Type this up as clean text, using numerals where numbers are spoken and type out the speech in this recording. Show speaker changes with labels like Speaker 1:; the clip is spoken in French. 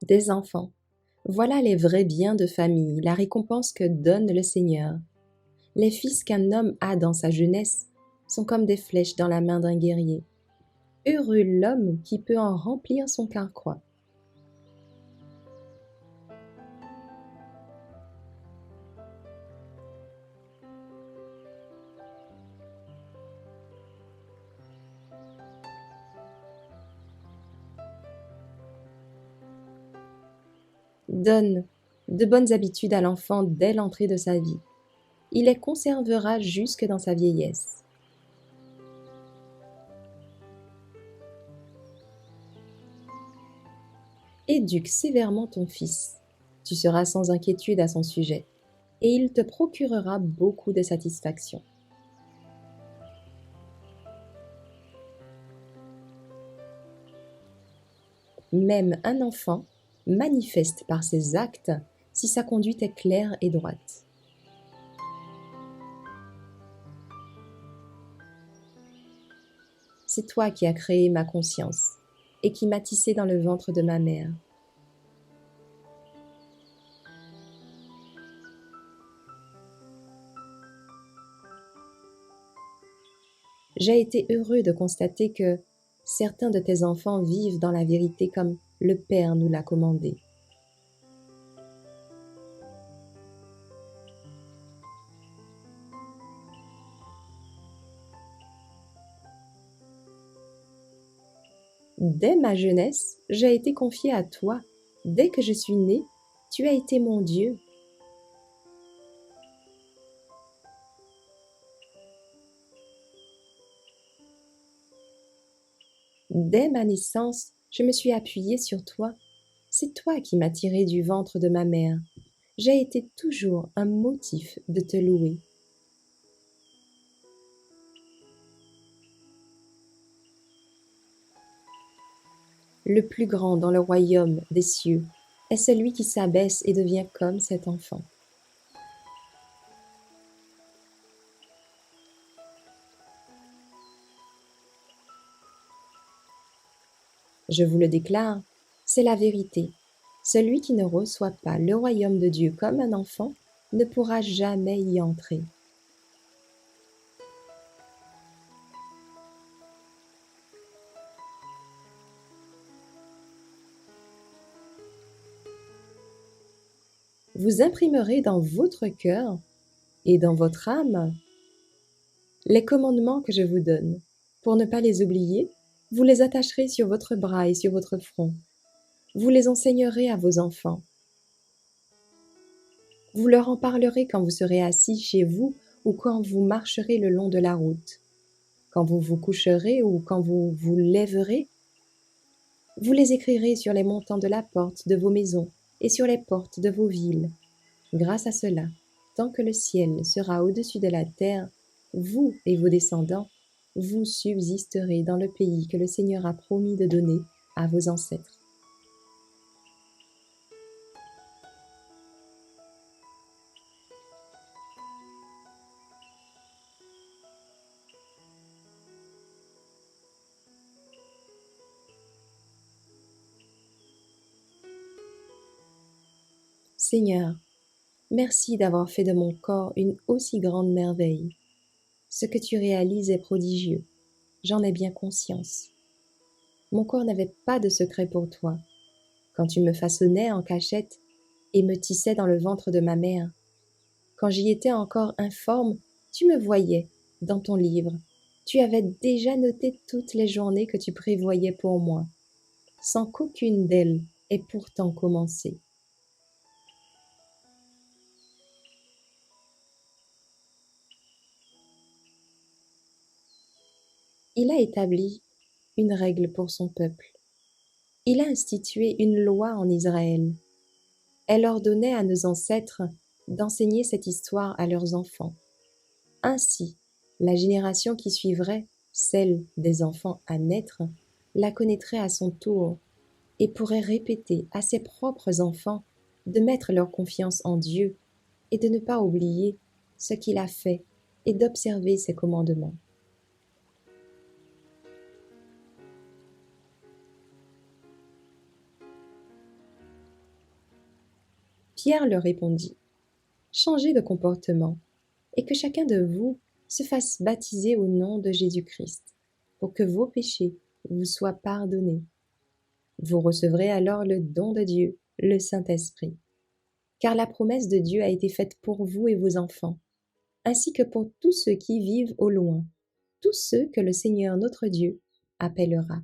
Speaker 1: Des enfants. Voilà les vrais biens de famille, la récompense que donne le Seigneur. Les fils qu'un homme a dans sa jeunesse sont comme des flèches dans la main d'un guerrier. Heureux l'homme qui peut en remplir son carquois. Donne de bonnes habitudes à l'enfant dès l'entrée de sa vie. Il les conservera jusque dans sa vieillesse. Éduque sévèrement ton fils. Tu seras sans inquiétude à son sujet, et il te procurera beaucoup de satisfaction. Même un enfant manifeste par ses actes si sa conduite est claire et droite. C'est toi qui as créé ma conscience et qui m'as tissé dans le ventre de ma mère. J'ai été heureux de constater que certains de tes enfants vivent dans la vérité comme le Père nous l'a commandé. Dès ma jeunesse, j'ai été confiée à toi. Dès que je suis née, tu as été mon Dieu. Dès ma naissance, je me suis appuyée sur toi. C'est toi qui m'as tiré du ventre de ma mère. J'ai été toujours un motif de te louer. Le plus grand dans le royaume des cieux est celui qui s'abaisse et devient comme cet enfant. Je vous le déclare, c'est la vérité. Celui qui ne reçoit pas le royaume de Dieu comme un enfant ne pourra jamais y entrer. Vous imprimerez dans votre cœur et dans votre âme les commandements que je vous donne. Pour ne pas les oublier, vous les attacherez sur votre bras et sur votre front. Vous les enseignerez à vos enfants. Vous leur en parlerez quand vous serez assis chez vous ou quand vous marcherez le long de la route, quand vous vous coucherez ou quand vous vous lèverez. Vous les écrirez sur les montants de la porte de vos maisons et sur les portes de vos villes. Grâce à cela, tant que le ciel sera au-dessus de la terre, vous et vos descendants, vous subsisterez dans le pays que le Seigneur a promis de donner à vos ancêtres. Seigneur, merci d'avoir fait de mon corps une aussi grande merveille. Ce que tu réalises est prodigieux, j'en ai bien conscience. Mon corps n'avait pas de secret pour toi. Quand tu me façonnais en cachette et me tissais dans le ventre de ma mère, quand j'y étais encore informe, tu me voyais dans ton livre. Tu avais déjà noté toutes les journées que tu prévoyais pour moi, sans qu'aucune d'elles ait pourtant commencé. Il a établi une règle pour son peuple. Il a institué une loi en Israël. Elle ordonnait à nos ancêtres d'enseigner cette histoire à leurs enfants. Ainsi, la génération qui suivrait, celle des enfants à naître, la connaîtrait à son tour et pourrait répéter à ses propres enfants de mettre leur confiance en Dieu et de ne pas oublier ce qu'il a fait et d'observer ses commandements. Pierre leur répondit: Changez de comportement, et que chacun de vous se fasse baptiser au nom de Jésus-Christ, pour que vos péchés vous soient pardonnés. Vous recevrez alors le don de Dieu, le Saint-Esprit. Car la promesse de Dieu a été faite pour vous et vos enfants, ainsi que pour tous ceux qui vivent au loin, tous ceux que le Seigneur notre Dieu appellera.